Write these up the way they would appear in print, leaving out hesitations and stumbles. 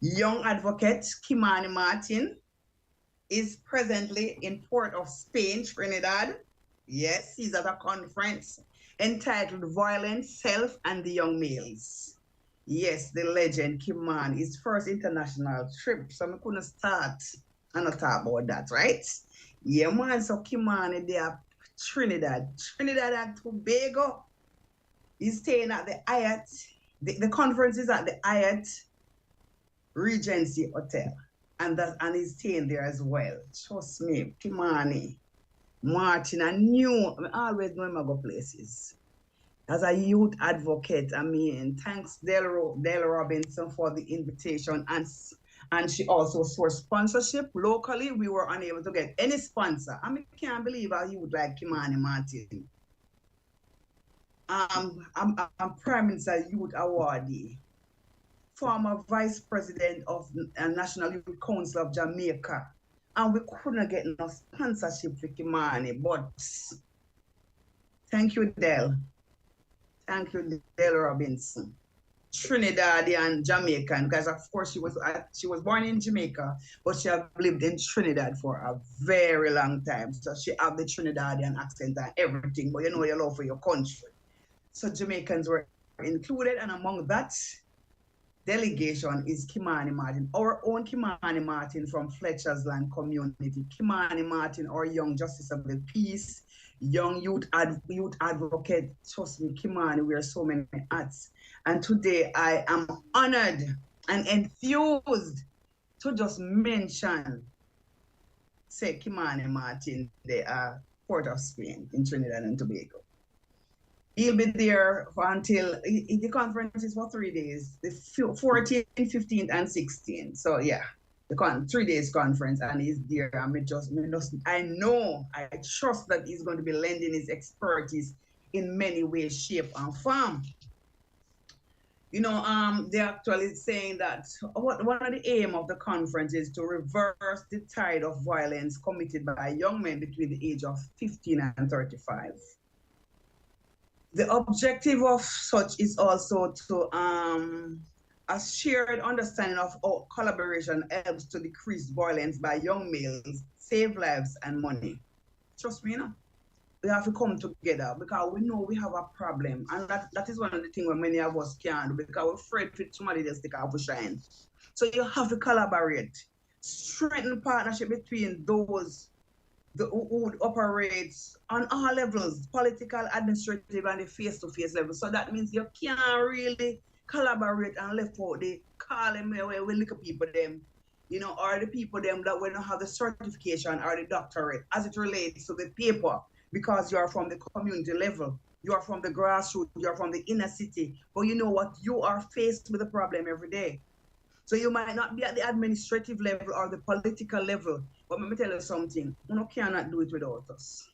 Young advocate Kimani Martin is presently in Port of Spain, Trinidad. Yes, he's at a conference entitled Violence, Self, and the Young Males. Yes, the legend Kimani, his first international trip. So I couldn't start and not talk about that, right? Yeah, man. So Kimani, they are Trinidad and Tobago. He's staying at the Hyatt. The conference is at the Hyatt Regency Hotel. And he's staying there as well. Trust me, Kimani, Martin, I always know him I go places. As a youth advocate, I mean, thanks Dale Robinson for the invitation, and she also sourced sponsorship locally. We were unable to get any sponsor. I mean, I can't believe a youth like Kimani Martin. I'm Prime Minister Youth Awardee, former Vice President of National Youth Council of Jamaica, and we couldn't get no sponsorship for Kimani, but thank you, Dale. Thank you, Dale Robinson. Trinidadian Jamaican, because of course she was born in Jamaica, but she have lived in Trinidad for a very long time. So she have the Trinidadian accent and everything, but you know your love for your country. So Jamaicans were included, and among that delegation is Kimani Martin, our own Kimani Martin from Fletcher's Land community. Kimani Martin, our young justice of the peace, young youth advocate. Trust me, Kimani, we are so many hats. And today I am honored and enthused to just mention, say, Kimani Martin, they are Port of Spain in Trinidad and Tobago. He'll be there until the conference is for 3 days, the 14th, 15th, and 16th. So yeah, the 3 days conference, and he's there. I trust that he's going to be lending his expertise in many ways, shape, and form. You know, they're actually saying that one of the aim of the conference is to reverse the tide of violence committed by young men between the age of 15 and 35. The objective of such is also to a shared understanding of how collaboration helps to decrease violence by young males, save lives and money. Trust me, you know, we have to come together because we know we have a problem, and that is one of the things where many of us can't do because we're afraid for somebody to stick out for shine. So you have to collaborate, strengthen partnership between those who operates on all levels, political, administrative, and the face-to-face level. So that means you can't really collaborate and left out the call them where we look at people them, you know, or the people them that we don't have the certification or the doctorate as it relates to the paper, because you are from the community level, you are from the grassroots, you are from the inner city, but you know what, you are faced with a problem every day. So you might not be at the administrative level or the political level, but let me tell you something, you cannot do it without us.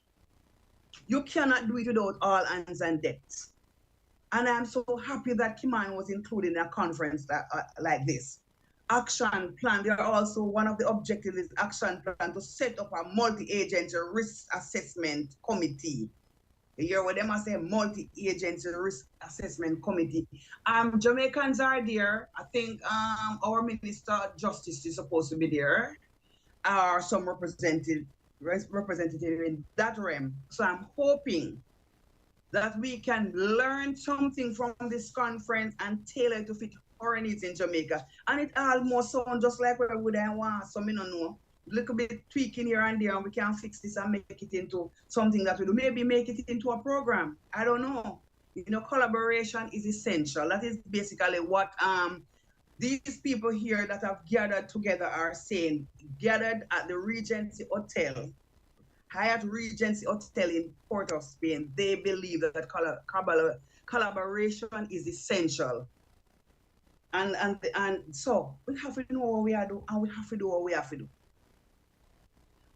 You cannot do it without all hands and decks. And I'm so happy that Kimani was included in a conference like this. Action plan, there are also, one of the objectives is action plan to set up a multi-agency risk assessment committee. You hear what them say, multi-agency risk assessment committee. Jamaicans are there. I think our Minister of Justice is supposed to be there, or some representative in that realm. So I'm hoping that we can learn something from this conference and tailor it to fit our needs in Jamaica. And it almost sounds just like where would I want, so I don't know. A little bit tweaking here and there, and we can fix this and make it into something that we do. Maybe make it into a program. I don't know. You know, collaboration is essential. That is basically what these people here that have gathered together are saying. Gathered at the Regency Hotel, Hyatt Regency Hotel in Port of Spain. They believe that collaboration is essential. And so we have to know what we are doing, and we have to do what we have to do.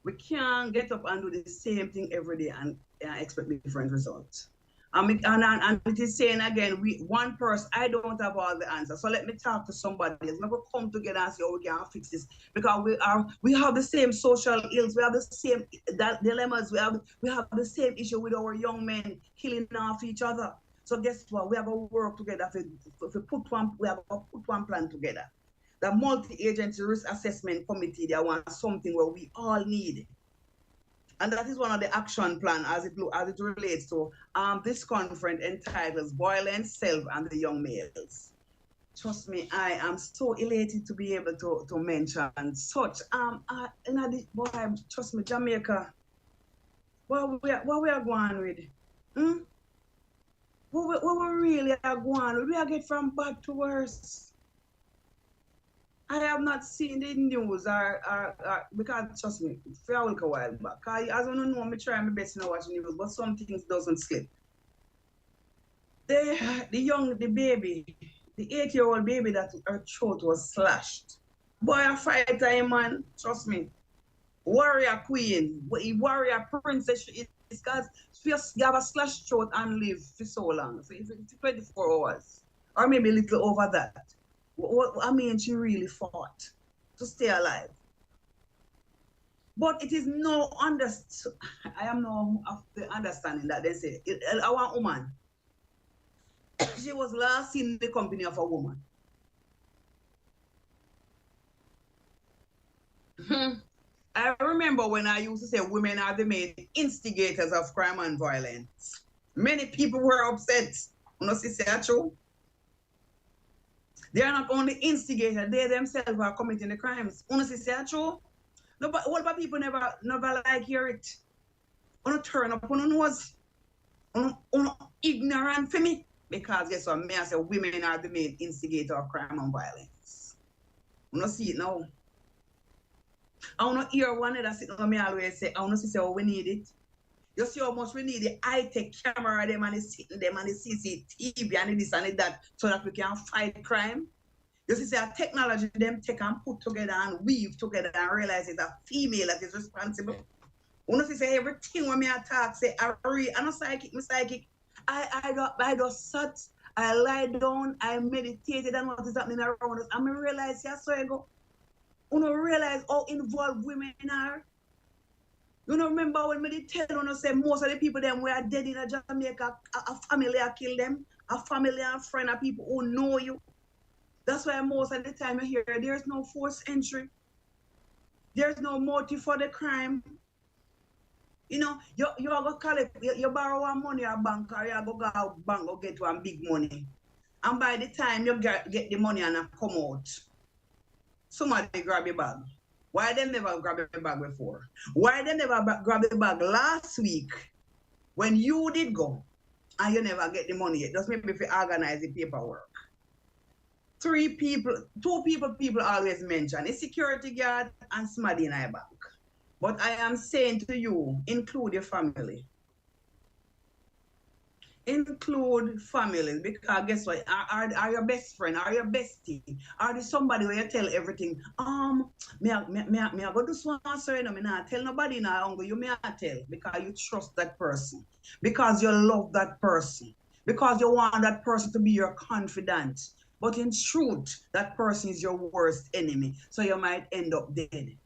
We can't get up and do the same thing every day and expect different results. And it is saying again, one person, I don't have all the answers. So let me talk to somebody else. Let me come together and say, oh, we can fix this. Because we have the same social ills, we have the same dilemmas, we have the same issue with our young men killing off each other. So guess what? We have to work together we have to put one plan together the multi-agency risk assessment committee, they want something where we all need. And that is one of the action plan as it relates to this conference entitled Violence, Self, and the Young Males. Trust me, I am so elated to be able to mention such. Trust me, Jamaica, what we are going with? Hmm? What we really are going with? We are getting from bad to worse. I have not seen the news because trust me, for a while back. As you know, I try my best to watch the news, but some things doesn't slip. The baby, the 8-year-old baby that her throat was slashed. Boy, a fighter, man, trust me. Warrior queen, warrior princess, it's because she have a slashed throat and live for so long, so it's 24 hours, or maybe a little over that. I mean, she really fought to stay alive. But it is no I am no of the understanding that they say our woman, she was last in the company of a woman. I remember when I used to say women are the main instigators of crime and violence. Many people were upset. You know, see that true? They are not only instigators, they themselves are committing the crimes. You know, see that true? No, but what about people never like hear it? You know, turn up on the nose. You know, ignorant for me. Because guess what? Me I say women are the main instigator of crime and violence. You know, see it now. I want to hear one that sit on me always say, I want to see how we need it. You see how much we need the high-tech camera, them and the sitting them and the CCTV and this and that so that we can fight crime. You see our technology them take and put together and weave together and realize it's a female that is responsible. You know, say everything when me attack, say I'm not psychic, I'm psychic. I just sat, I lie down, I meditated and what is happening around us. And I realize, yeah, so I go. You know, realize how involved women are. You know, remember when me tell you, say most of the people them were dead in Jamaica, a family are kill them, a family and friend of people who know you. That's why most of the time you hear there's no forced entry. There's no motive for the crime. You know, you are going to collect, you borrow one money at bank or you go out bank or get one big money. And by the time you get the money and come out, somebody grab your bag. Why them never grab your bag before? Why them never grab the bag last week when you did go and you never get the money yet? Just maybe if you organize the paperwork. Two people always mention, a security guard and somebody in our bank. But I am saying to you, include your family. Include families, because guess what? Are your best friend, are your bestie, are there somebody where you tell everything? Me I go do so answer, me not tell nobody now, uncle, you may not tell because you trust that person, because you love that person, because you want that person to be your confidant. But in truth, that person is your worst enemy, so you might end up dead.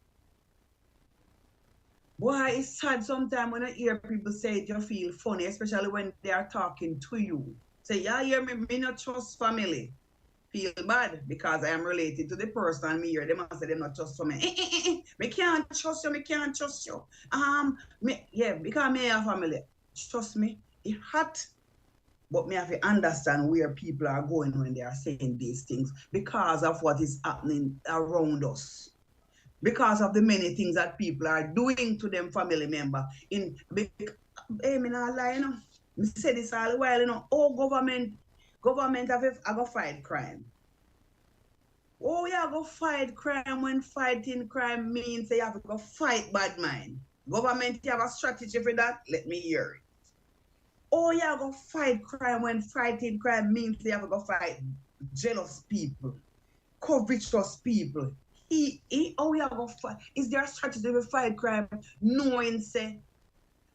Boy, it's sad sometimes when I hear people say it, you feel funny, especially when they are talking to you. Say, yeah, hear me not trust family. Feel bad because I am related to the person and me hear them and say they not trust for me. Me can't trust you, me can't trust you. Because me have family. Trust me, it's hot. But me have to understand where people are going when they are saying these things because of what is happening around us. Because of the many things that people are doing to them family member. Hey, me not lie, you know. I say this all the while, you know. Oh, government have to fight crime. Oh, yeah, go fight crime when fighting crime means they have to go fight bad mind. Government have a strategy for that? Let me hear it. Oh, yeah, go fight crime when fighting crime means they have to go fight jealous people, covetous people. Oh, yeah, go fight. Is there a strategy to fight crime knowing, say,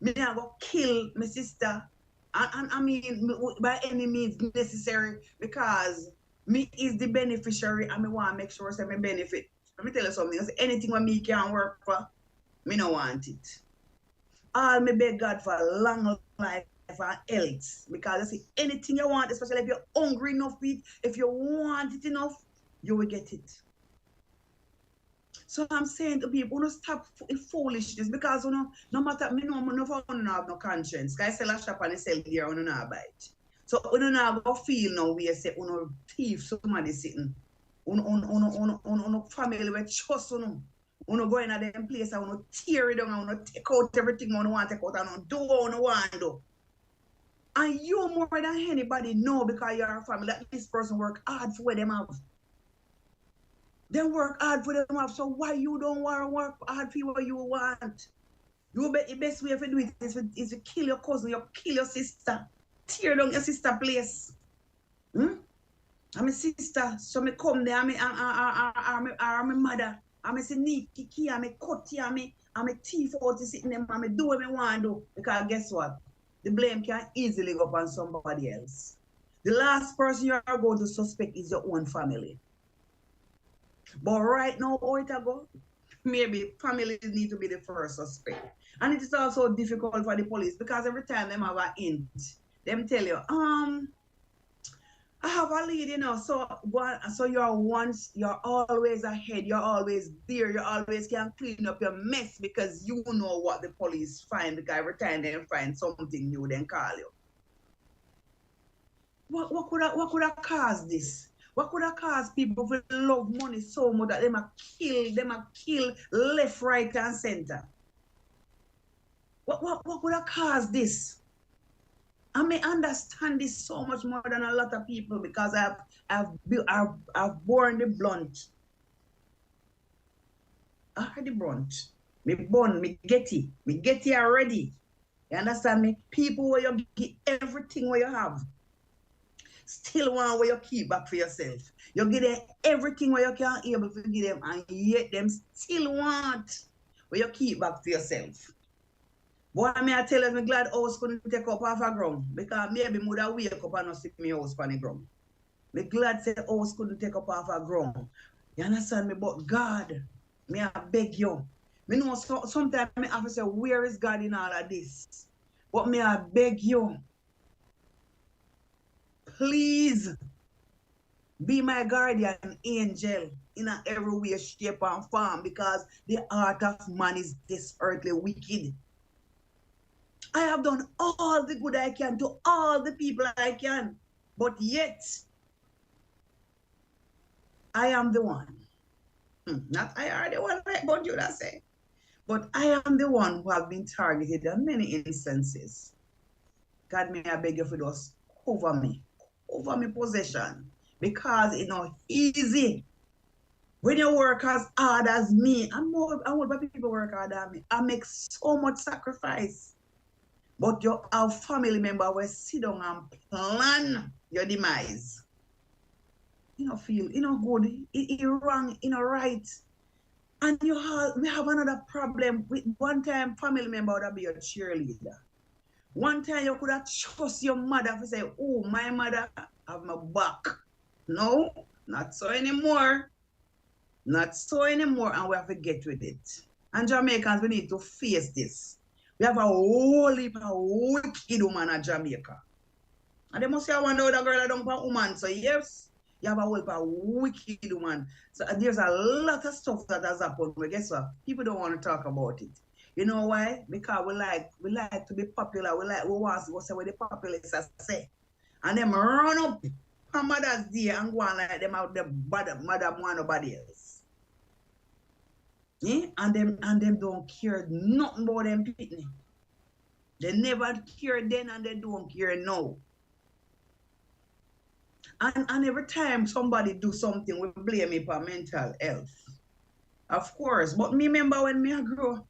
me I go kill my sister? And I mean, by any means necessary, because me is the beneficiary and me want to make sure say me benefit. Let me tell you something. Anything when me can work for, me no want it. All me beg God for a long life and health. Because you see, anything you want, especially if you're hungry enough, if you want it enough, you will get it. So I'm saying to people, no stop foolishness because no matter me no for have no conscience. Guys sell a shop and they sell there on no buy it. So you not go feel now we say thief somebody sitting. Family we trust go in at them place and tear it down and take out everything you want to take out and do what you want to do. And you more than anybody know because you're a family that this person work hard for what them have. Them work hard for them have. So why you don't want to work hard for what you want? The best way to do it is to kill your cousin, you kill your sister, tear down your sister place. I'm a sister, so me come there, I'm a mother. I'm a sneaky key, I'm a cut here, I'm a thief out to sit in them, I'm a do what I want to do. Because guess what? The blame can easily go on somebody else. The last person you are going to suspect is your own family. But right now, how it go? Maybe families need to be the first suspect. And it is also difficult for the police because every time them have a hint, them tell you, I have a lead, so you're always ahead, you're always there, you always can clean up your mess because you know what the police find, because every time they find something new, then call you. What could have caused this? What could have caused people to love money so much that they might kill left, right, and center? What could have caused this? I may understand this so much more than a lot of people because I've borne the blunt. I heard the blunt. Me born, me get it already. You understand me? People where you get everything where you have. Still want where you keep back for yourself. You give them everything where you can able to give them, and yet them still want where you keep back for yourself. Boy, I tell you, I'm glad house couldn't take up off a ground because maybe would have wake up and not see me house on the ground. I'm glad say house couldn't take up off a ground. You understand me? But God, me I beg you. Me know sometimes I have to say, where is God in all of this? But me I beg you. Please be my guardian angel in every way, shape, and form because the heart of man is desperately wicked. I have done all the good I can to all the people I can, but yet I am the one. Not I are the one like what you say, but I am the one who have been targeted in many instances. God, may I beg you for those over me possession, because it's not easy. When you work as hard as me, I want people work hard than me. I make so much sacrifice. But our family member will sit down and plan your demise. You know, feel, good, it wrong, right. And we have another problem. With one time, family member would be your cheerleader. One time you could have trust your mother to say, oh, my mother have my back. No, not so anymore. Not so anymore, and we have to get with it. And Jamaicans, we need to face this. We have a whole heap of wicked woman in Jamaica. And they must say, I wonder how the girl don't a woman. So yes, you have a whole heap of wicked woman. So there's a lot of stuff that has happened. But guess what? People don't want to talk about it. You know why? Because we like to be popular. We want to go say what the populace say. And them run up on Mother's Day and go on like them out the mother want nobody else. Yeah? And them don't care nothing about them pitney. They never care then and they don't care now. And every time somebody do something, we blame me for mental health. Of course. But me remember when me grew,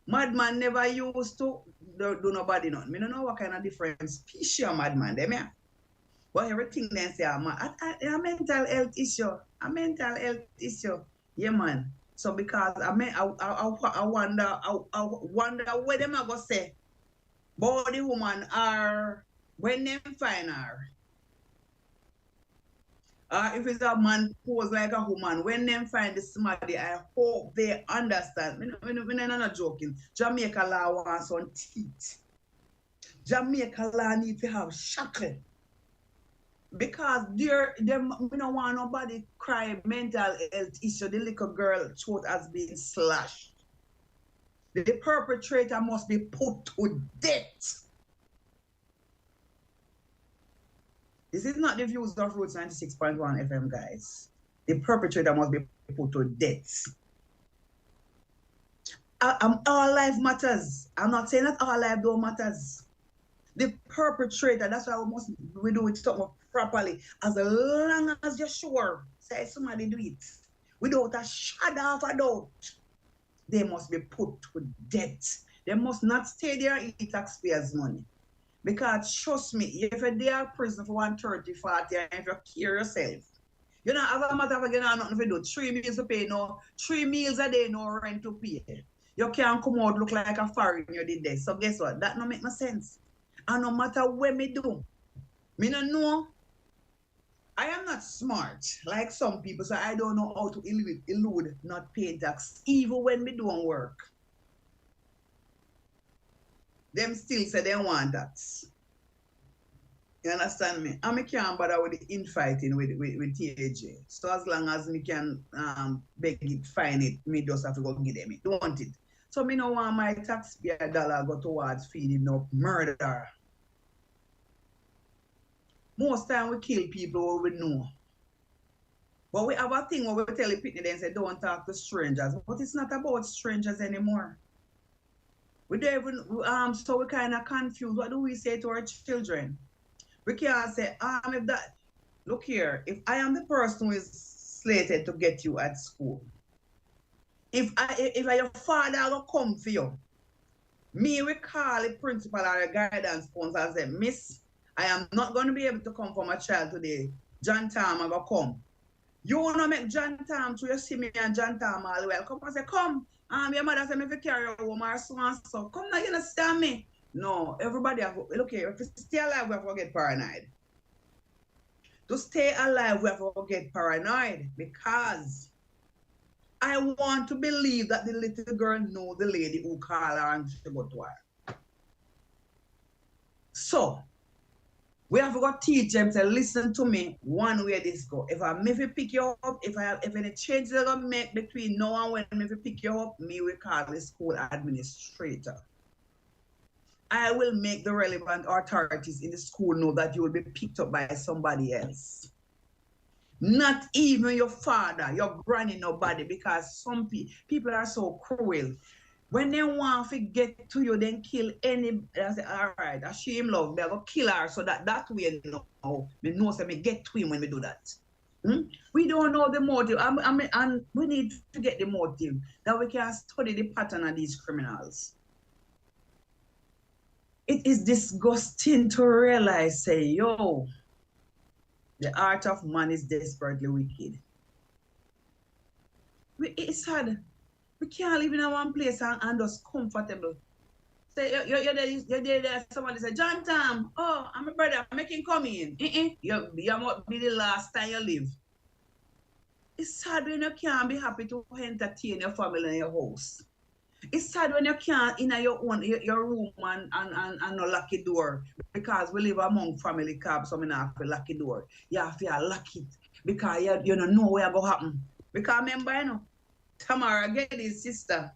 madman never used to do nobody nothing. Me don't know what kind of different species of madman them here. But everything they say a mental health issue. A mental health issue. Yeah, man. So because I wonder what them are gonna say about the woman are when them find her. If it's a man pose like a woman, when them find the somebody, I hope they understand. I'm not joking. Jamaica law wants some teeth. Jamaica law need to have shackle. Because them we don't want nobody cry mental health issue. The little girl throat has been slashed. The perpetrator must be put to death. This is not the views of Roots 96.1 FM, guys. The perpetrator must be put to death. Our life matters. I'm not saying that our life don't matters. The perpetrator, that's why we do it something properly. As long as you're sure, say somebody do it, without a shadow of a doubt, they must be put to death. They must not stay there and eat taxpayers' money. Because trust me, if you're there in prison for 130, 40, and if you care yourself, you don't have a matter of again, nothing to do. 3 meals to pay, no, 3 meals a day, no rent to pay. You can't come out look like a foreign you did there. So guess what? That don't make no sense. And no matter what me do, me no know. I am not smart like some people, so I don't know how to elude not paying tax, even when me don't work. Them still say they want tax. You understand me? And me can't bother with the infighting with TAJ. So as long as me can beg it, find it, me just have to go get them it. Don't want it. So me no want my taxpayer dollar go towards feeding up murder. Most time we kill people we know. But we have a thing where we tell the people and say don't talk to strangers. But it's not about strangers anymore. We don't even so we kind of confused. What do we say to our children? We can't say, if that, look here, if I am the person who is slated to get you at school, if your father will come for you, me will call the principal or the guidance sponsor and say, Miss, I am not going to be able to come for my child today. John Tam will come. You want to make John Tam to you see me and John Tam all well. Come and say, come. Your mother said, if you carry your home or so and so. Come now, you understand me? No, everybody, look here, if you stay alive, we have to get paranoid. To stay alive, we have to get paranoid because I want to believe that the little girl know the lady who called her and she go to her. So, we have to go teach them to listen to me one way this go. If I maybe pick you up, if any changes are going to make between now and when I maybe pick you up, me will call the school administrator. I will make the relevant authorities in the school know that you will be picked up by somebody else. Not even your father, your granny, nobody, because some people are so cruel. When they want to get to you, then kill any, I say, all right, I see him love, they're going to kill her so that way, you know, we know so me get to him when we do that. We don't know the motive, and we need to get the motive that we can study the pattern of these criminals. It is disgusting to realize, say, yo, the heart of man is desperately wicked. It's sad. We can't live in one place and just comfortable. Say, you're there, somebody say, John Tam, oh, I'm a brother, make him come in. You might be the last time you live. It's sad when you can't be happy to entertain your family in your house. It's sad when you can't in your own your room and no lock the door because we live among family cabs, so we not have to lock the door. You have to lock it because you don't know where going to happen. Because remember, you know, Tamara Getty's sister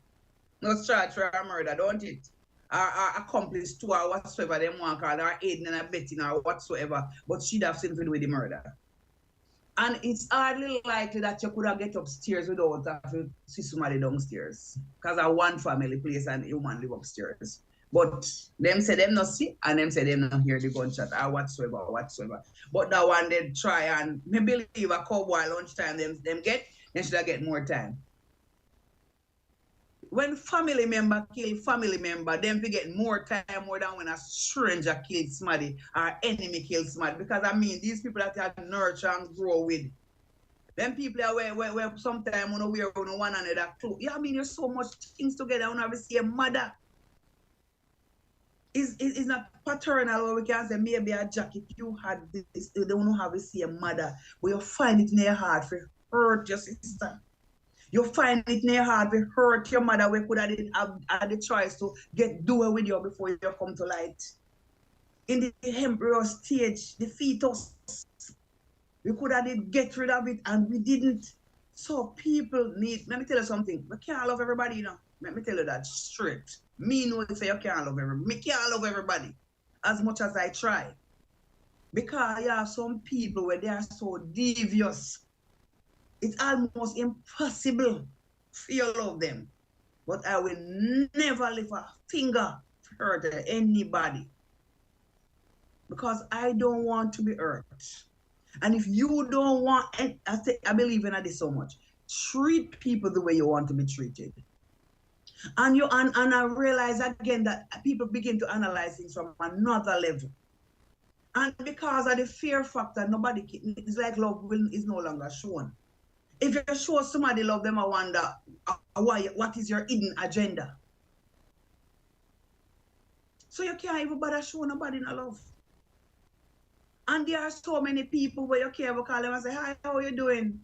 was charged for a murder, don't it? Or accomplice to or whatsoever they want call or aiding and abetting or whatsoever, but she'd have something to do with the murder. And it's hardly likely that you could have get upstairs without having to see somebody downstairs. Because I one family place and human live upstairs. But them say them not see and them say them not hear the gunshot or whatsoever. But that one they try and me believe a cowboy lunchtime them get, they should have get more time. When family member kill family member, them we get more time more than when a stranger kills somebody or enemy kills somebody. Because I mean, these people that you have to nurture and grow with. Them people are where sometimes when we wear one another clothes. Yeah, I mean, there's so much things together. When we see a mother. It's not paternal where we can say maybe a jacket you had this, they don't have to see a mother. But you find it in your heart for hurt your sister. You find it in your heart to hurt your mother. We could have had the choice to do it with you before you come to light. In the embryo stage, the fetus, We could have did get rid of it and we didn't. So people need, let me tell you something. We can't love everybody, you know. Let me tell you that straight. Me know say you can't love everybody. Me can't love everybody as much as I try. Because you have some people where they are so devious. It's almost impossible for you to love them. But I will never lift a finger to hurt anybody. Because I don't want to be hurt. And if you don't want, I believe in this so much. Treat people the way you want to be treated. And I realize again that people begin to analyze things from another level. And because of the fear factor, it's like love is no longer shown. If you show somebody love them, I wonder what is your hidden agenda. So you can't even bother show nobody no love. And there are so many people where you care about call them and say, hi, how are you doing?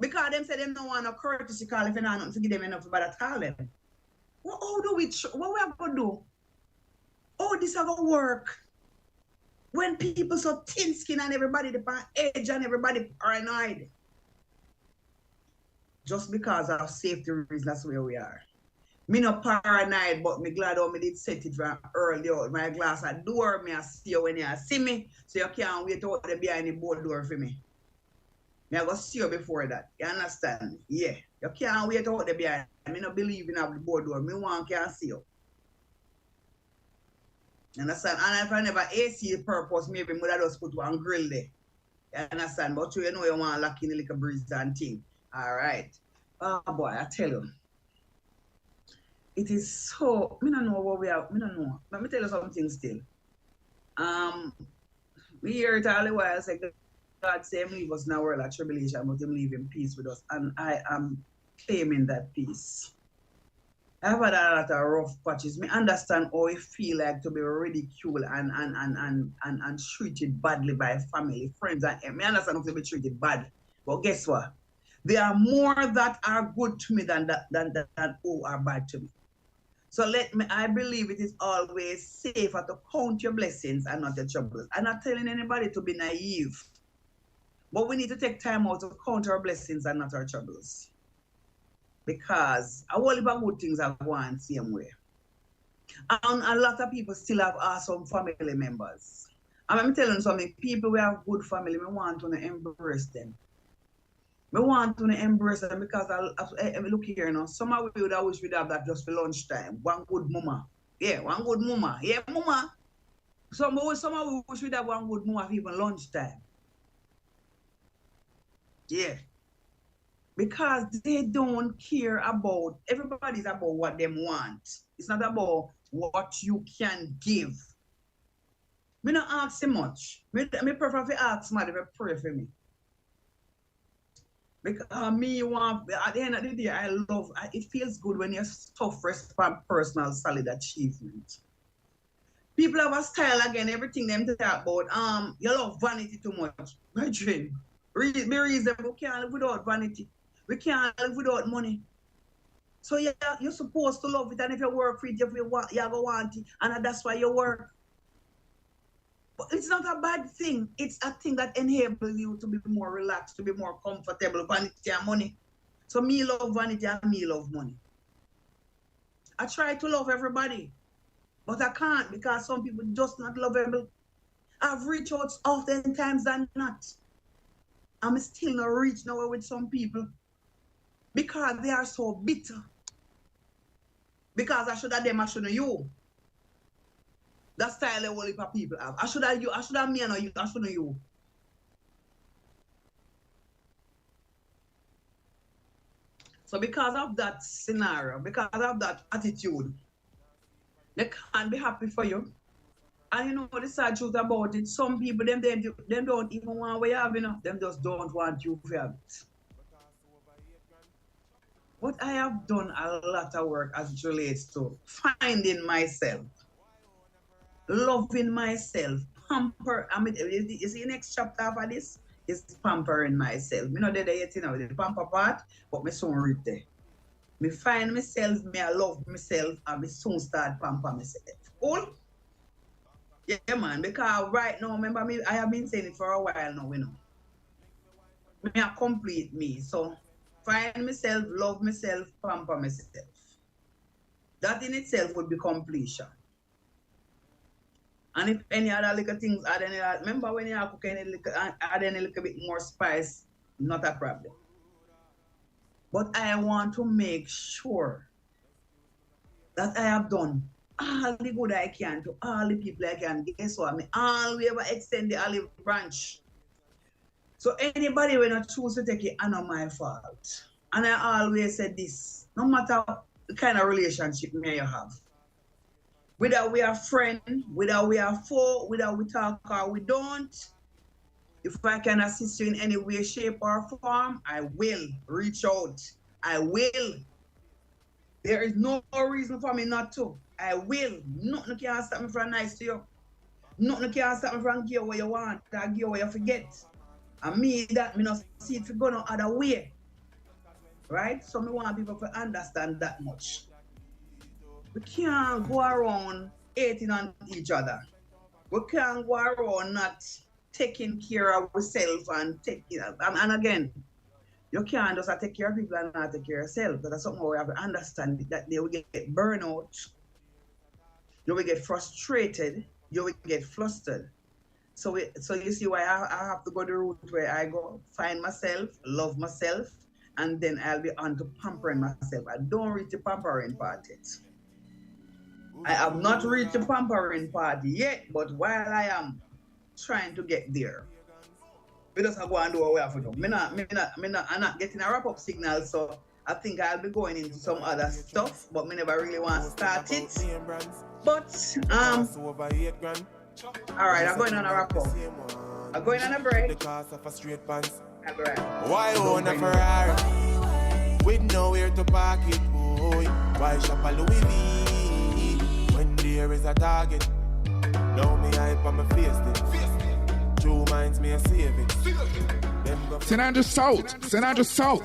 Because them say they don't want no courtesy call if you don't have to give them enough to bother call them. Well, what we are going to do? Oh, this is going to work. When people so thin skin and everybody the edge and everybody paranoid. Just because of safety reasons, that's where we are. Me not paranoid, but me glad how me did set it from early out. My glass at door, me I see you when you see me, so you can't wait out there behind the board door for me. Me I go see you before that. You understand? Yeah. You can't wait out there behind. Me not believe in the board door. Me want can see you. You understand? And if I never AC the purpose, maybe me would have just put one grill there. You understand? But you know you want to lock in a little breeze and thing. All right. Oh boy, I tell you. It is so, I don't know what we have, I don't know. Let me tell you something still. We hear it all the while, say God say him leave us in a world of tribulation, but him leave in peace with us. And I am claiming that peace. I've had a lot of rough patches. Me understand how it feel like to be ridiculed and treated badly by family, friends, and me understand how to be treated badly. But guess what? There are more that are good to me than who are bad to me. So I believe it is always safer to count your blessings and not your troubles. I'm not telling anybody to be naive, but we need to take time out to count our blessings and not our troubles. Because a whole heap of good things are going the same way. And a lot of people still have awesome family members. And I'm telling you something, people who have good family, we want to embrace them. I want to embrace them because I look here, you know, some of we would have wish we'd have that just for lunchtime. One good mama. Yeah, one good mama. Yeah, mama. Some of we wish we'd have one good mama for even lunchtime. Yeah. Because they don't care about, everybody's about what they want. It's not about what you can give. Me not ask so much. Me prefer to ask somebody to pray for me. Because at the end of the day, it feels good when you stuff from personal solid achievement. People have a style again, everything them talk about, you love vanity too much. My dream. Be reasonable, we can't live without vanity. We can't live without money. So you're supposed to love it, and if you work for it, you're going to want it, and that's why you work. But it's not a bad thing. It's a thing that enables you to be more relaxed, to be more comfortable. Vanity and money. So me love vanity and me love money. I try to love everybody, but I can't because some people just not lovable. I've reached out oftentimes than not. I'm still not reach nowhere with some people because they are so bitter. Because I should have them, I should have you. That style of whole of people have. I should have you, I should have me and you, I should have you. So because of that scenario, because of that attitude, they can't be happy for you. And you know the sad truth about it, some people, them don't even want what you have, you know. Them just don't want you to have it. What I have done a lot of work as it relates to finding myself, loving myself, pamper. I mean, you see the next chapter for this is pampering myself. Me not there yet, you know, the pamper part, but me soon reach there. Me find myself, me I love myself, and me soon start pamper myself. Cool? Yeah, man, because right now, remember me, I have been saying it for a while now, you know. Me a complete me. So find myself, love myself, pamper myself. That in itself would be completion. And if any other little things add any, remember when you are cooking add any little bit more spice, not a problem. But I want to make sure that I have done all the good I can to all the people I can. Guess what? I always ever extend the olive branch. So anybody when I choose to take it, I know my fault. And I always said this, no matter the kind of relationship me you have, whether we are friends, whether we are foe, whether we talk or we don't, if I can assist you in any way, shape, or form, I will reach out. I will. There is no reason for me not to. I will. Nothing can stop me from nice to you. Nothing can stop me from give what you want or give what you forget. And me that me not see it go no other way. Right? So me want people to understand that much. We can't go around hating on each other. We can't go around not taking care of ourselves and taking. And again, you can't just take care of people and not take care of yourself. That's something we have to understand, that they will get burnout, you will get frustrated, you will get flustered. So you see why I have to go the route where I go find myself, love myself, and then I'll be on to pampering myself. I don't reach the pampering part yet. I have not reached the pampering part yet, but while I am trying to get there, we just go and do what we have to do. I'm not getting a wrap-up signal, so I think I'll be going into some other stuff, but me never really want to start it. But, all right, I'm going on a wrap-up. I'm going on a break. I'll be right. Why own a Ferrari with nowhere to park it, boy? Why shop a Louis V when there is a target? Now me hype on my face then. True minds me a save it. St. Andrews South, St. Andrews South.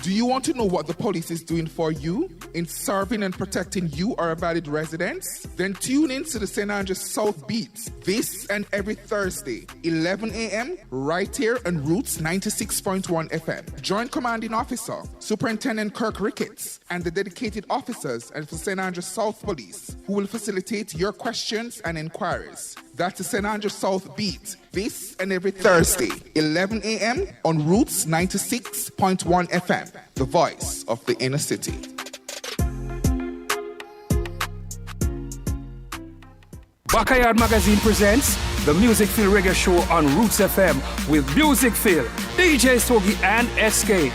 Do you want to know what the police is doing for you in serving and protecting you, our valid residents? Then tune in to the St. Andrews South Beats this and every Thursday, 11 a.m. right here on Roots 96.1 FM. Join Commanding Officer Superintendent Kirk Ricketts and the dedicated officers at the St. Andrews South Police who will facilitate your questions and inquiries. That's the St. Andrews South Beat this and every Thursday, 11 a.m. on Roots 96.1 FM, the voice of the inner city. Backyard Magazine presents the Music Feel Reggae Show on Roots FM with Music Feel, DJ Stogie and SK.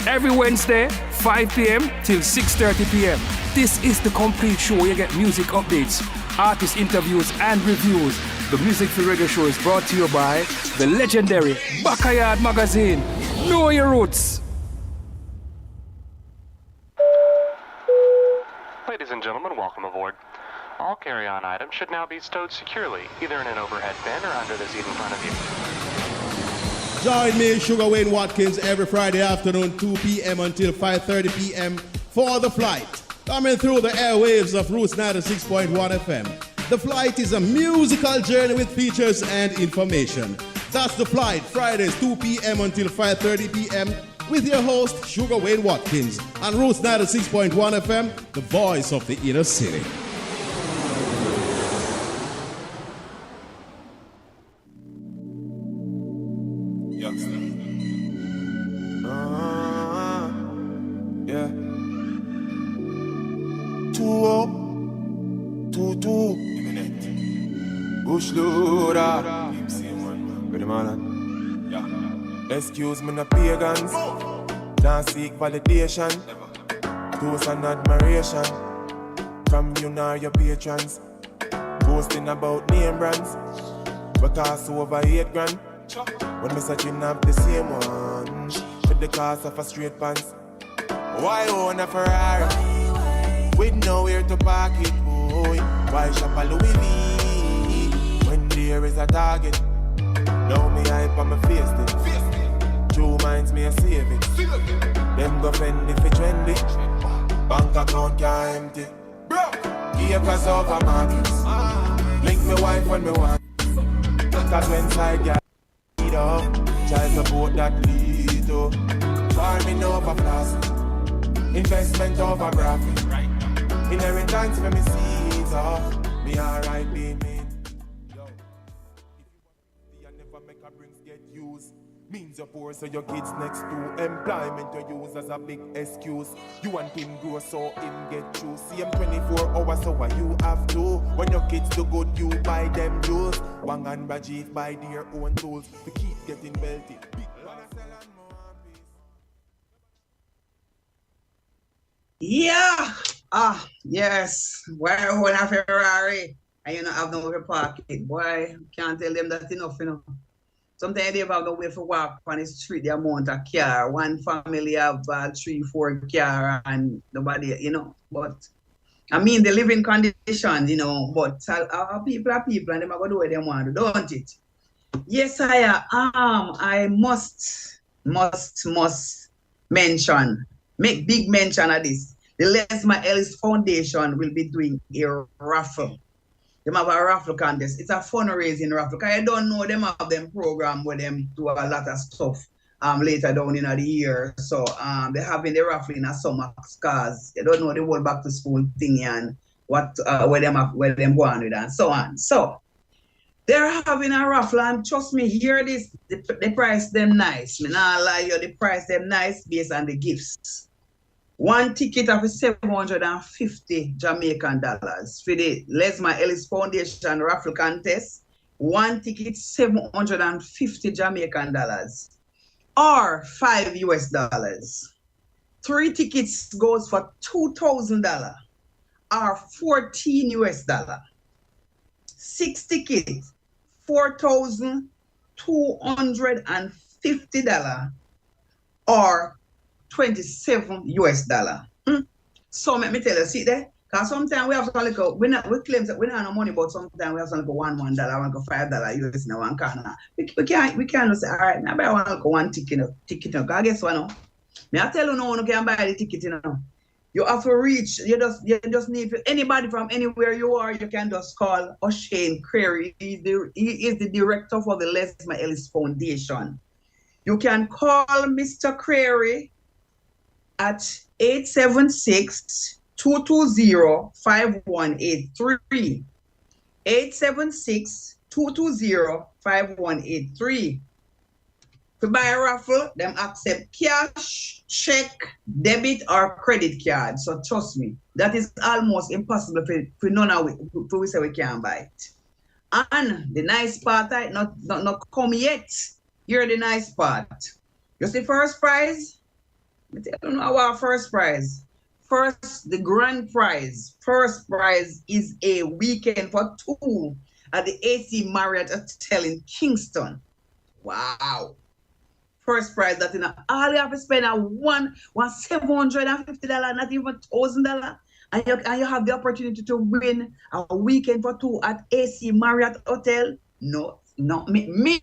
Every Wednesday, 5 p.m. till 6:30 p.m. This is the complete show where you get music updates, artist interviews and reviews. The Music Feel Reggae Show is brought to you by the legendary Backyard Magazine. Know your roots. Ladies and gentlemen, welcome aboard. All carry-on items should now be stowed securely, either in an overhead bin or under the seat in front of you. Join me, Sugar Wayne Watkins, every Friday afternoon, 2 p.m. until 5:30 p.m. for The Flight. Coming through the airwaves of Roots 96.1 FM. The Flight is a musical journey with features and information. That's The Flight, Fridays, 2 p.m. until 5:30 p.m. with your host, Sugar Wayne Watkins, on Roots 96.1 FM, the voice of the inner city. Yeah. 2-2. Bush loader. Excuse me, no pagans. Don't seek validation. Toast and admiration from you nor your patrons. Boasting about name brands. But cost over 8 grand. When me searching up the same one for the cost of a straight pants. Why own a Ferrari with nowhere to park it, boy? Why shop a Louis V when there is a target? Now me hype on my face then. True minds me a save it. Them go fend if it trendy. Bank account can't empty. Give us over markets. Link me wife when me want. Cause when side get up, Child support that lead to farming over plastic, investment over graphic, inheritance for me seeds, me alright being me. Yo, if you never make a brings get used, means you're poor so your kids next to employment you use as a big excuse. You want him grow so him get through. See him 24 hours so what you have to. When your kids do good you buy them jewels. Wang and Rajiv buy their own tools to keep getting wealthy. Yeah. Yes. Why own a Ferrari and you don't have no pocket? Boy, can't tell them that enough, you know. Sometimes they have no way to walk on the street, the amount of car. One family have 3-4 car and nobody, you know. But I mean the living conditions, you know, but our people are people and they are going to do what they want to, don't it? Yes, I must mention, make big mention of this. The Lesma Ellis Foundation will be doing a raffle. They have a raffle contest. It's a fundraising raffle. Because I don't know them have them program where them do a lot of stuff later down in the year. So they're having the raffle in a summer cause they don't know the whole back to school thing and what where them go on with and so on. So they're having a raffle and trust me, hear this, the price them nice. Me not lie you, the price them nice based on the gifts. One ticket of $750 Jamaican dollars for the Lesma Ellis Foundation raffle contest. One ticket $750 Jamaican dollars or $5 US. 3 tickets goes for $2,000 or $14 US. 6 tickets $4,250 or $27 US. So let me tell you, see there, because sometimes we have to like we claim that we don't have no money, but sometimes we have to like $1, $5 US in one corner. We can't say, all right, now I want to go one ticket, because guess what now? Me I tell you no one can buy the ticket, you know. You have to reach, you just need anybody from anywhere you are, you can just call O'Shane Creary. He is the director for the Lesma Ellis Foundation. You can call Mr. Creary at 876-220-5183. 876-220-5183. To buy a raffle, them accept cash, check, debit, or credit card. So trust me, that is almost impossible for none of we say we can't buy it. And the nice part, not come yet. Here's the nice part. You see first prize? I don't know our first prize. First, the grand prize. First prize is a weekend for 2 at the AC Marriott Hotel in Kingston. Wow. First prize that all you have to spend $750, not even $1,000. And you have the opportunity to win a weekend for 2 at AC Marriott Hotel. No, me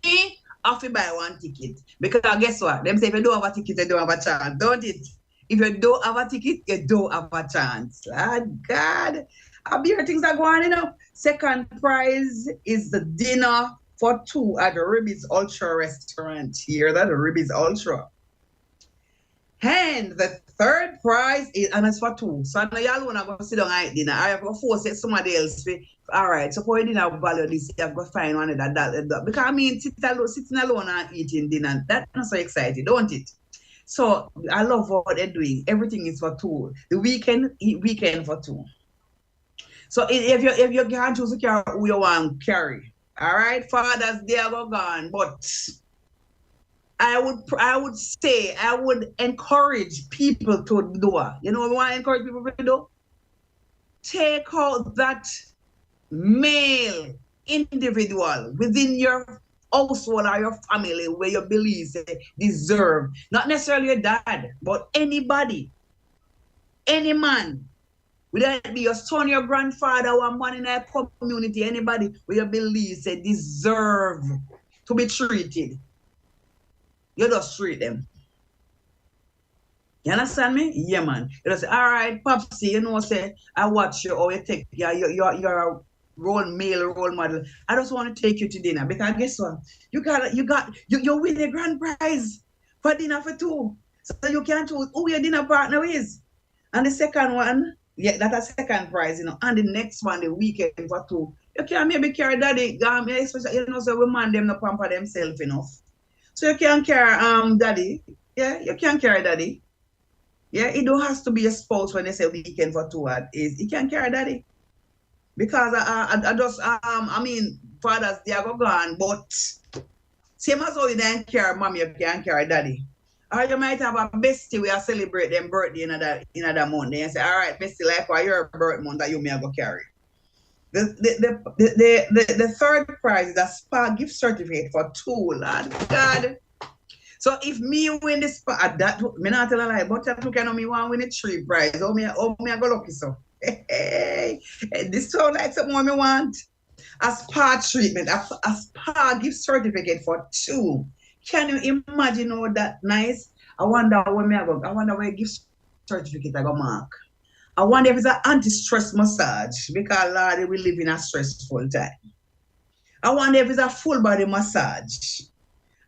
have to buy one ticket. Because guess what? Them say if you don't have a ticket, you don't have a chance, don't it? If you don't have a ticket, you don't have a chance. God, I'll be here, things are going on, you know. Second prize is the dinner for 2 at the Ribby's Ultra restaurant here. That's the Ribby's Ultra. And the third prize is, and it's for 2. So now y'all wanna go sit down and eat dinner. I have to force it somebody else. All right, so for you dinner value this, you have to find one that. Because I mean, sitting alone and eating dinner, that's not so exciting, don't it? So I love what they're doing. Everything is for 2. The weekend for 2. So if you can't choose to carry who you want to carry, all right, Father's Day go gone, but I would say I would encourage people to do it. You know what I want to encourage people to do? Take out that male individual within your household or your family where you believe they deserve, not necessarily your dad, but anybody, any man. Would that be your son, your grandfather, or man in a community, anybody where you believe they deserve to be treated? You just treat them. You understand me? Yeah, man. You just say, all right, Popsy, you know, say, I watch you, or you take, you're male role model. I just want to take you to dinner because guess what? You win a grand prize for dinner for two. So you can choose who your dinner partner is. And the second one, yeah, that's a second prize, And the next one, the weekend for two. You can maybe carry daddy, especially, so we man them not pamper themselves enough. So you can carry daddy. Yeah, you can carry daddy. Yeah, it don't has to be a spouse when they say weekend for two is you can carry daddy. Because I just fathers they are gone, but same as how you don't carry mommy, you can carry daddy. Or you might have a bestie where you celebrate them birthday in another month. And say, all right, bestie, like for your birthday month that you may go carry. The third prize is a spa gift certificate for two, Lord God. So if me win the spa, that me not tell a lie, but that look at me want win a 3 prize. Oh me I go lucky so. Hey, this sound like something me want. A spa treatment, a spa gift certificate for two. Can you imagine how that nice? I wonder where me I go. I wonder where gift certificate I go mark. I wonder if it's an anti-stress massage because Lord, we live in a stressful time. I wonder if it's a full body massage.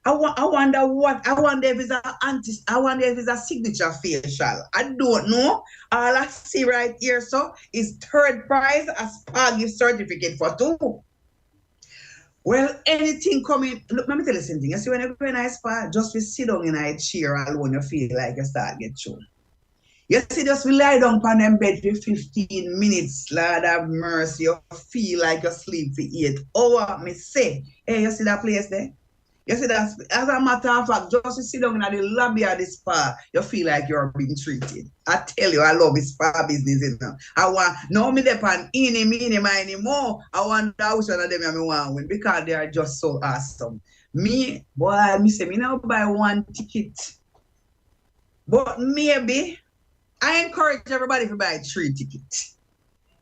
I wonder if it's a signature facial. I don't know. All I see right here, so is third prize a spa gift certificate for two. Well, anything coming. Look, let me tell you something. You see, when you go in a spa, just be sit down in a chair alone, you feel like you start get through. You see, just lie down on them bed for 15 minutes, Lord have mercy. You feel like you sleep for 8 hours. Me say, hey, you see that place there? You see that, as a matter of fact, just to sit down in the lobby of the spa, you feel like you're being treated. I tell you, I love the spa business. I want, no me depend anymore. I want which one of them I want win because they are just so awesome. Me, boy, me say, me now buy one ticket. But maybe, I encourage everybody to buy 3 tickets.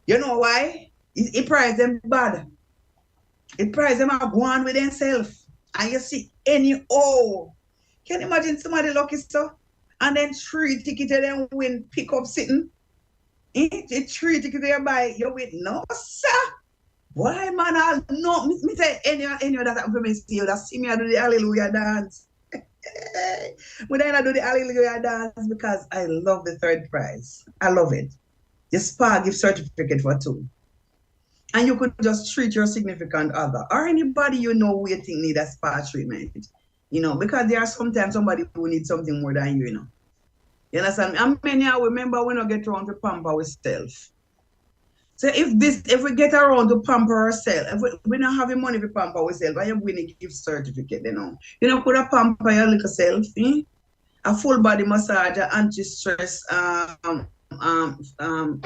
You know why? It price them bad. It price them up one with themselves. And you see can you imagine somebody lucky so? And then 3 tickets and then win pick up sitting. 3 tickets you buy, you win. No, sir. Why man? No, me say any that women see you that see me I do the hallelujah dance. When I do the hallelujah dance because I love the third prize. I love it. The spa gift certificate for 2. And you could just treat your significant other or anybody you know who you think need a spa treatment. Because there are sometimes somebody who needs something more than you, You understand? And many I remember when I get around to pamper ourselves. So if we get around to pamper ourselves, if we don't have the money to pamper ourselves, I am going to give certificate, could have pamper your little self, a full body massage, anti-stress,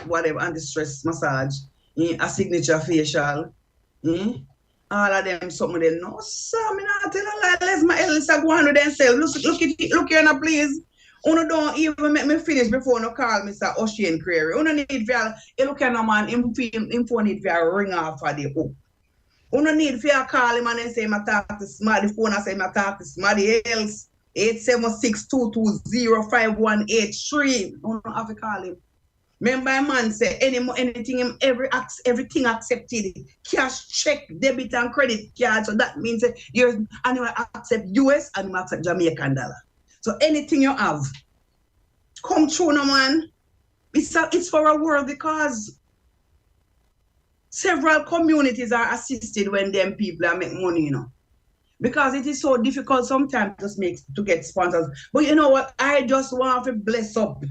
whatever, anti-stress massage, a signature facial, all of them, something they know. So, I'm not telling you, let's my elders go on with themselves. Look here now, please. Uno don't even make me finish before no call Mr. Ocean Query. Uno need for you look at no man, him phone need for ring off for the hook. Uno need for call him and then say I talk to somebody, the phone I say I talk to somebody else. 876-220-5183. Uno have to call him. Remember a man say anything everything accepted. Cash, check, debit and credit card. So that means you accept US and you accept Jamaican dollar. So anything you have, come true, no man. It's for a world because several communities are assisted when them people are making money, Because it is so difficult sometimes to get sponsors. But you know what? I just want to bless up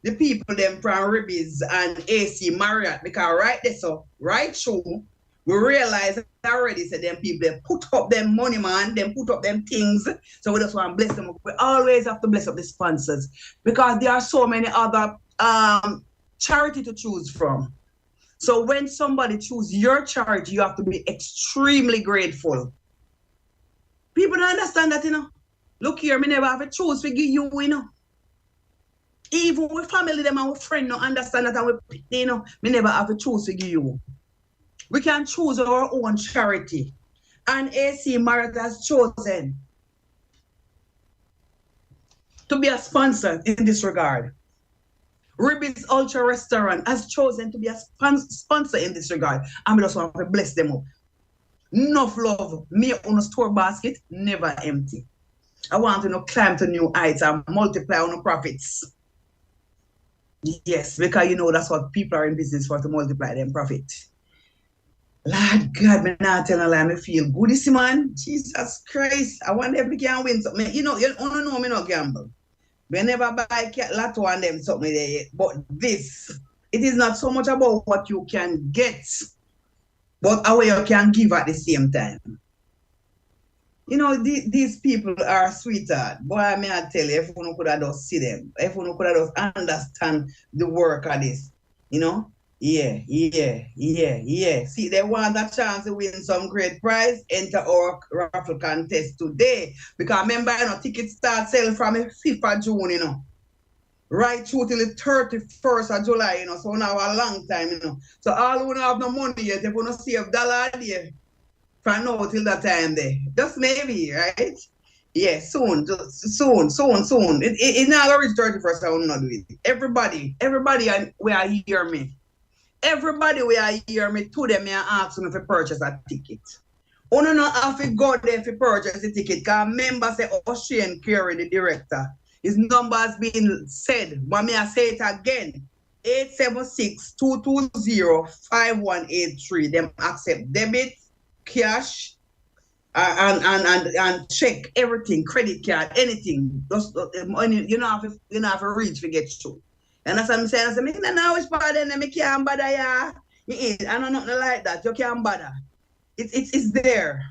the people them from Ribbies and AC Marriott because right there, so right through, we realize already said them people they put up them money, man, them put up them things. So we just want to bless them up. We always have to bless up the sponsors because there are so many other charity to choose from. So when somebody choose your charity, you have to be extremely grateful. People don't understand that, Look here, me never have to choose to give you, Even with family, them and with friends, don't understand that, and me never have to choose to give you. We can choose our own charity. And AC Marriott has chosen to be a sponsor in this regard. Ribby's Ultra Restaurant has chosen to be a sponsor in this regard. And we just want to bless them up. Enough love. Me on a store basket, never empty. I want to climb to new heights and multiply on the profits. Yes, because that's what people are in business for, to multiply them profit. Lord God, me not tell a lie, me feel good this man. Jesus Christ. I wonder if we can win something. You don't know me not gamble. We never buy lotto and them something there yet. But this, it is not so much about what you can get, but how you can give at the same time. These people are sweetheart. Boy, may I tell you, if you could have just see them, if you could have just understand the work of this, Yeah. See, they want a chance to win some great prize. Enter our raffle contest today. Because remember, tickets start selling from the 5th of June, right through till the 31st of July, so now a long time, So all who don't have no money yet, if you want to save $1 a day, from now till that time there. Just maybe, right? Yeah, soon. It's not going to reach 31st, I will not do it. Everybody, we are hear me. Everybody we are hear me to them and ask them if you purchase a ticket. You don't have to go there if you purchase a ticket, because member say Ocean Curry, the director. His number has been said, but me I say it again. 876-220-5183. Them accept debit, cash, and check everything, credit card, anything. Just you don't have to reach to get through. And that's what I'm saying. I say, I know which part then I can't bother ya. I know nothing like that. You can't bother. It's there.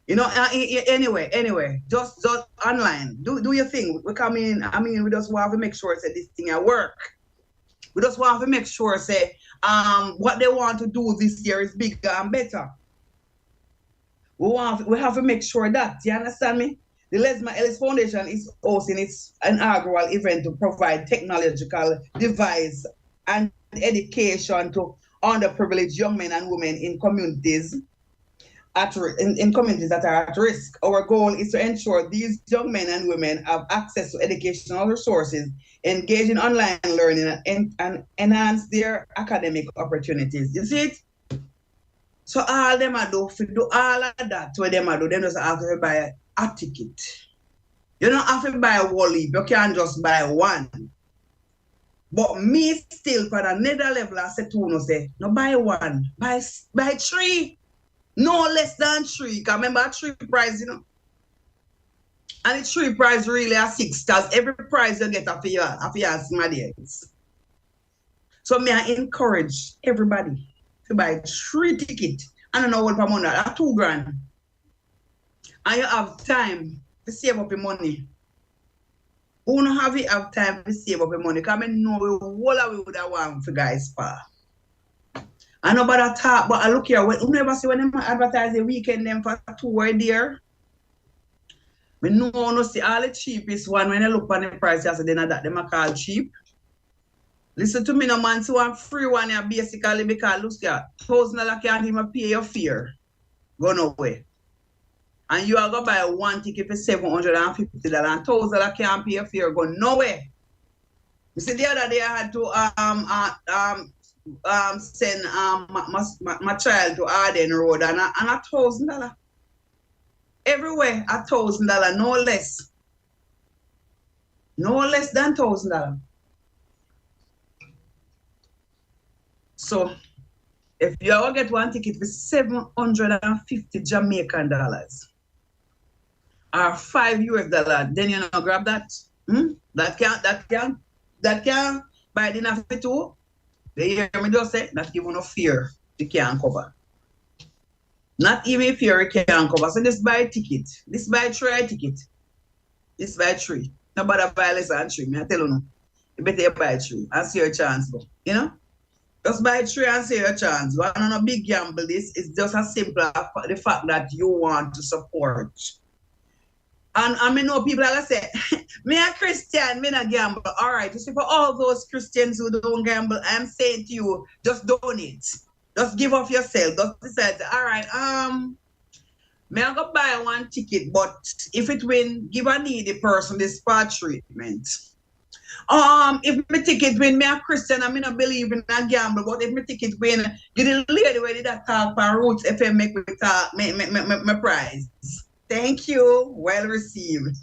Anyway, just online. Do your thing. We come in, we just want to make sure say this thing at work. We just want to make sure say what they want to do this year is bigger and better. We have to make sure that. You understand me? The Lesma Ellis Foundation is hosting its inaugural event to provide technological device and education to underprivileged young men and women in communities communities that are at risk. Our goal is to ensure these young men and women have access to educational resources, engage in online learning, and enhance their academic opportunities. You see it? So all them I do all of that, what them I do, them just have to buy a ticket. You don't have to buy a whole leaf, you can't just buy one. But me still, for another level, I said to say, no buy one, buy 3. No less than 3. Because remember 3 prize, And the 3 prize really are 6, because every prize you get after your Smadians. So me I encourage everybody to buy 3 tickets. I don't know what per month, that's $2,000. And you have time to save up your money. Who don't have time to save up your money? Because I know what we would have want for guys for. I know about that talk, but I look here, you never see when them advertise the weekend them for 2 were there. I know no see all the cheapest one when I look on the price, I say then that them are called cheap. Listen to me, no man, so one free one here basically because look here, $1,000 can't even pay your fare. Go nowhere. And you are going to buy 1 ticket for $750 and $1,000 can't pay your fare. Go nowhere. You see, the other day I had to send my child to Arden Road and $1,000. Everywhere $1,000, no less. No less than $1,000. So if you ever get 1 ticket for $750 Jamaican dollars or $5 US, then you know grab that. That can buy dinner for 2. They hear me just say not even no fear you can't cover. Not even fear you can't cover. So just buy a ticket. This buy 3 ticket. This buy 3. Nobody buy less than 3. Me I tell you no. You better buy 3 and see your chance go. Just buy 3 and see your chance. You want no big gamble. This is just as simple as the fact that you want to support. And I know people are going to say, me a Christian, me not gamble. All right, you see, for all those Christians who don't gamble, I'm saying to you, just donate. Just give off yourself. Just decide, all right, me I go buy 1 ticket, but if it win, give a needy person this spa treatment. If my ticket win, me a Christian, I mean I believe in a gamble, but if my ticket win, get the lady where did that talk for Roots FM make me talk, my prize. Thank you. Well received.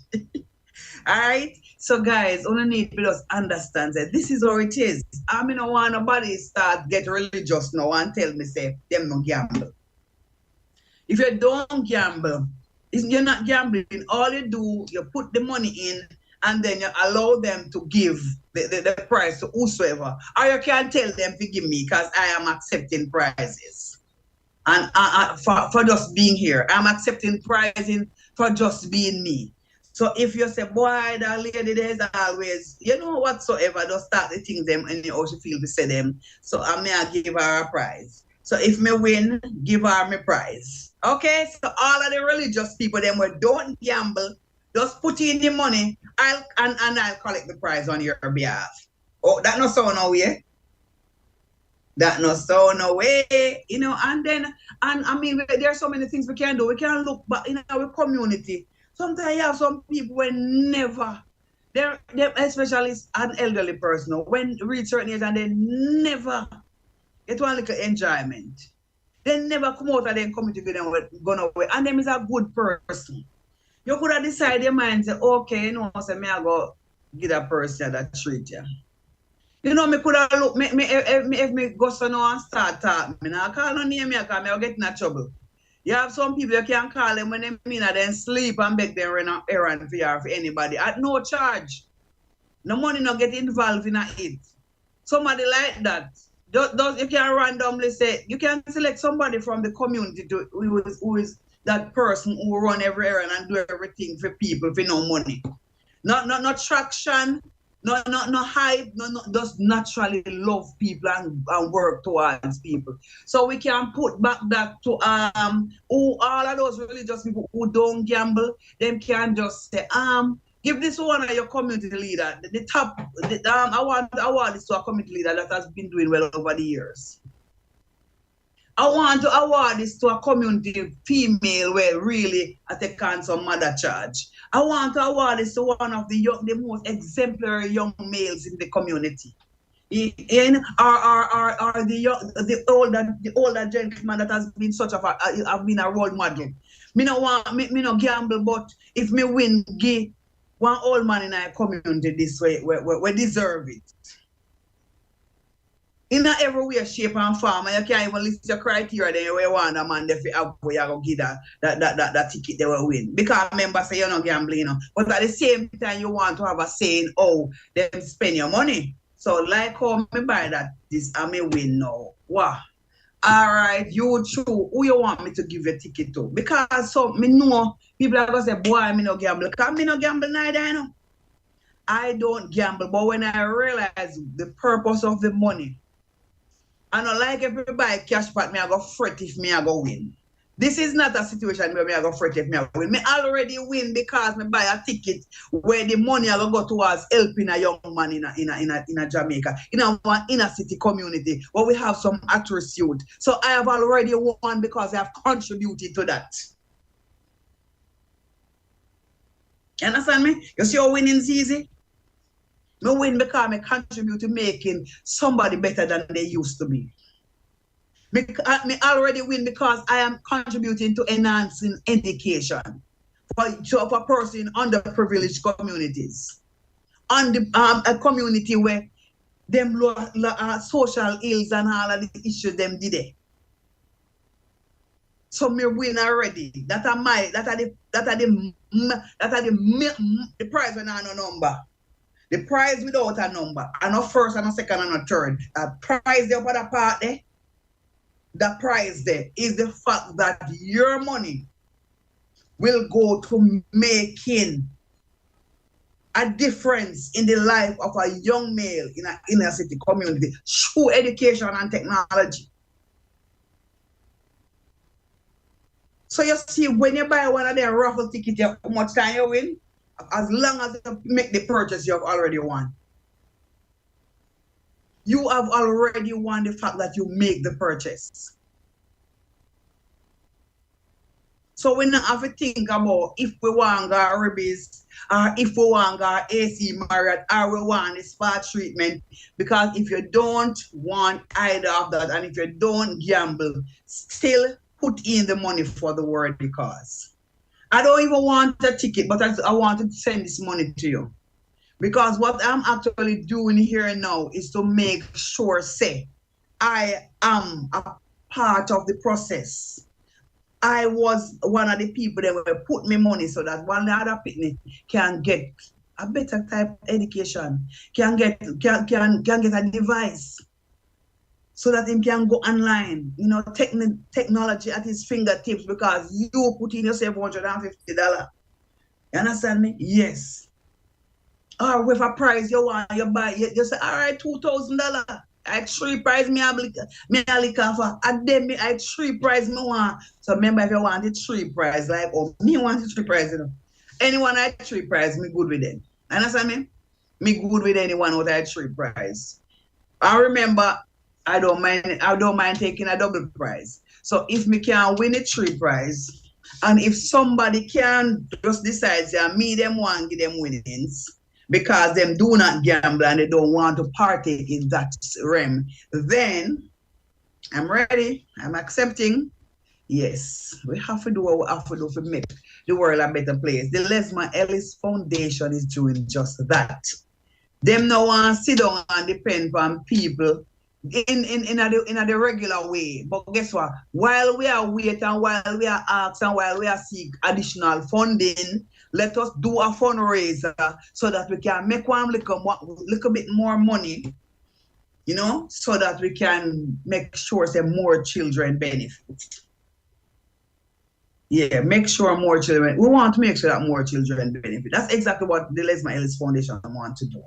All right. So guys, only need to just understand that this is how it is. I mean, I want nobody start get religious now and tell me say them no gamble. If you don't gamble, you're not gambling. All you do, you put the money in and then you allow them to give the price to whosoever. Or you can tell them to give me because I am accepting prizes. And for just being here, I'm accepting prizing for just being me. So if you say, boy, that lady there's always, you know, whatsoever, just start the things them and how she feel to say them. So I may give her a prize. So if me win, give her my prize. Okay, so all of the religious people, them who don't gamble, just put in the money, I'll collect the prize on your behalf. Oh, that no sound no way. That no sound no way, you know. And I mean, there are so many things we can do. We can look back in our community. Sometimes you have some people when never, they're especially an elderly person, when reach certain age and they never get one little enjoyment. They never come out of their community with them gone away. And them is a good person. You could have decided your mind and say, okay, you know, so me I go give that person that treat you. You know, me could have look, if me go so now and start talking, me now call no name here because me will get in trouble. You have some people you can call them when they mean that then sleep and beg them run an errand for you or for anybody at no charge. No money not get involved in it. Somebody like that. You can randomly say, you can select somebody from the community who is that person who run every errand and do everything for people for no money. Not traction, not hype, just naturally love people and work towards people. So we can put back that to all of those religious people who don't gamble, them can just say, give this one of your community leader. I want to award this to a community leader that has been doing well over the years. I want to award this to a community female where really I take on some mother charge. I want to award this to one of the most exemplary young males in the community. The older gentleman that has been have been a role model. Me no gamble, but if me win, give one old man in our community this way, we deserve it. In every way, shape and form, and you can't even list your criteria, then you want a man if you have where you go give that ticket they will win. Because members say you're not gambling, you know. But at the same time, you want to have a saying, oh, then spend your money. So like how me buy that this I may win now. Wow. All right, you choose who you want me to give a ticket to. Because so me know people are gonna say, boy, me no gamble. Because me no gamble neither, you know. I don't gamble, but when I realize the purpose of the money, I don't like if I buy cash pot, me I go fret if me I go win. This is not a situation where me I go fret if me I go win. Me already win because me buy a ticket where the money I go towards helping a young man in a Jamaica, in a one inner city community where we have some at-risk youth. So I have already won because I have contributed to that. You understand me? You see how winning is easy? Me win because I contribute to making somebody better than they used to be. Me already win because I am contributing to enhancing education for a person in underprivileged communities. On a community where them social ills and all of the issues them did it. So me win already. That are the prize when I no number. The prize without a number, and not first, and not second, and not third. A prize there for the part there. The prize there is the fact that your money will go to making a difference in the life of a young male in an inner city community through education and technology. So you see, when you buy one of their raffle tickets, how much time you win? As long as you make the purchase, you have already won. You have already won the fact that you make the purchase. So we not have to think about if we want our rabies or if we want our AC Marriott or we want the spa treatment. Because if you don't want either of that and if you don't gamble, still put in the money for the worthy cause. I don't even want a ticket, but I want to send this money to you. Because what I'm actually doing here now is to make sure, say, I am a part of the process. I was one of the people that will put me money so that one other people can get a better type of education, can get a device so that he can go online, you know, technology at his fingertips because you put in yourself $150. You understand me? Yes. Or with a price you want, you buy, you say, all right, $2,000. I 3 price me a liquor for. And then me I 3 price me want. So remember if you want the 3 price, like oh me want the 3 price, you know. Anyone I 3 price, me good with them. Understand me? Me good with anyone who I 3 price. I remember I don't mind taking a double prize. So if me can win a 3 prize, and if somebody can just decide that me them want give them winnings, because them do not gamble and they don't want to partake in that realm, then I'm ready. I'm accepting. Yes, we have to do what we have to do to make the world a better place. The Lesma Ellis Foundation is doing just that. Them no want to sit down and depend on people in the regular way. But guess what? While we are waiting, while we are asking, while we are seeking additional funding, let us do a fundraiser so that we can make one little bit more money, you know, so that we can make sure that more children benefit. Yeah, make sure more children. We want to make sure that more children benefit. That's exactly what the Lesma Ellis Foundation want to do.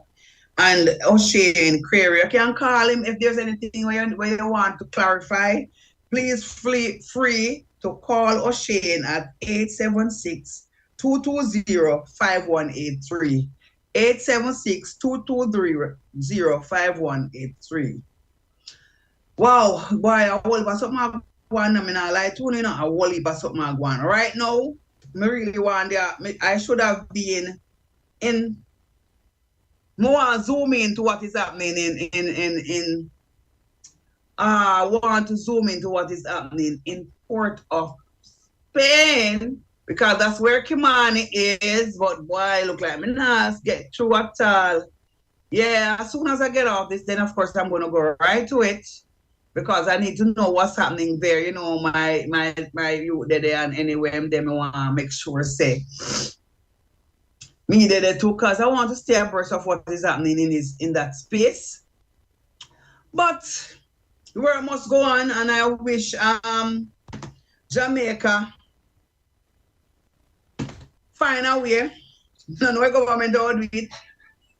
And O'Shane Query, you can call him if there's anything where you want to clarify. Please feel free to call O'Shane at 876-220-5183. 876-220-5183. Wow, boy, I will about something one. I mean, I like to, you know, I will about something one. Right now, I really want there. I should have been in more zoom into what is happening in want to zoom into what is happening in Port of Spain, because that's where Kimani is. But boy, look like me not get through at all. Yeah, as soon as I get off this, then of course I'm gonna go right to it, because I need to know what's happening there. You know, my youth there, and anyway, them want to make sure say me there too, because I want to stay abreast of what is happening in that space. But the world must go on, and I wish Jamaica find a way. No government don't do it.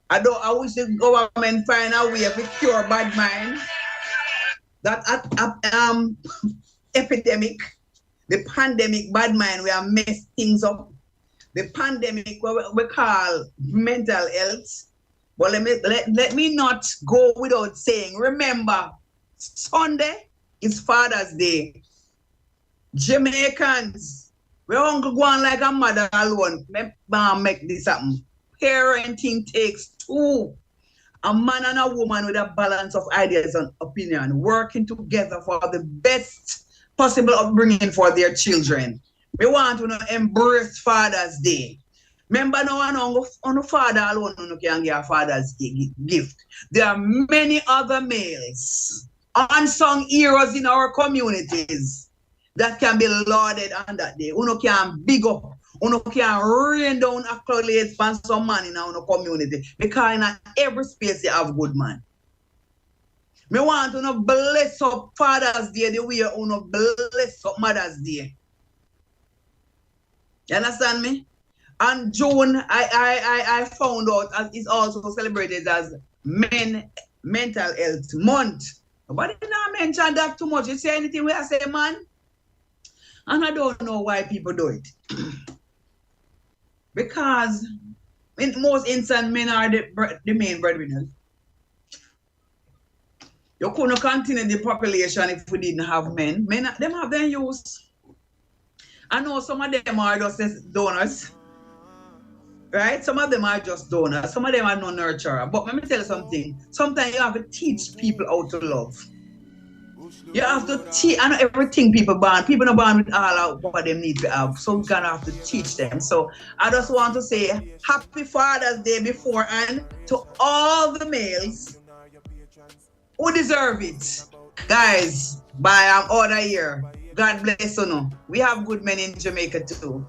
I wish the government find a way to cure bad mind. That epidemic, the pandemic, bad mind, we have messed things up. The pandemic, what we call mental health. But let me not go without saying, remember, Sunday is Father's Day. Jamaicans, we don't go on like a mother alone. Make this happen. Parenting takes two. A man and a woman with a balance of ideas and opinion, working together for the best possible upbringing for their children. We want to embrace Father's Day. Remember now, on the father alone you can get a Father's gift. There are many other males, unsung heroes in our communities that can be lauded on that day. You can big up. You can rain down accolades from some man in our community, because in every space you have good man. Me want to bless up Father's Day the way you bless up Mother's Day. You understand me? And June, I found out it's also celebrated as Mental Health Month. Nobody not mention that too much. You say anything where I say, man? And I don't know why people do it. Because in most instances, men are the main breadwinners. You couldn't continue the population if we didn't have men. Men, them have their use. I know some of them are just donors. Right? Some of them are just donors. Some of them are no nurturer. But let me tell you something. Sometimes you have to teach people how to love. You have to teach. I know everything people born. People are born with all of what they need to have. So we're going to have to teach them. So I just want to say happy Father's Day beforehand to all the males who deserve it. Guys, by order here. God bless you. We have good men in Jamaica too.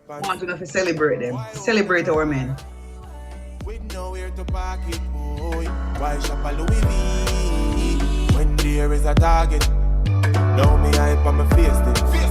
I want to celebrate them. Celebrate our men. With nowhere to park it, boy. Why shop a Louis V when there is a target? Now me hype on my face.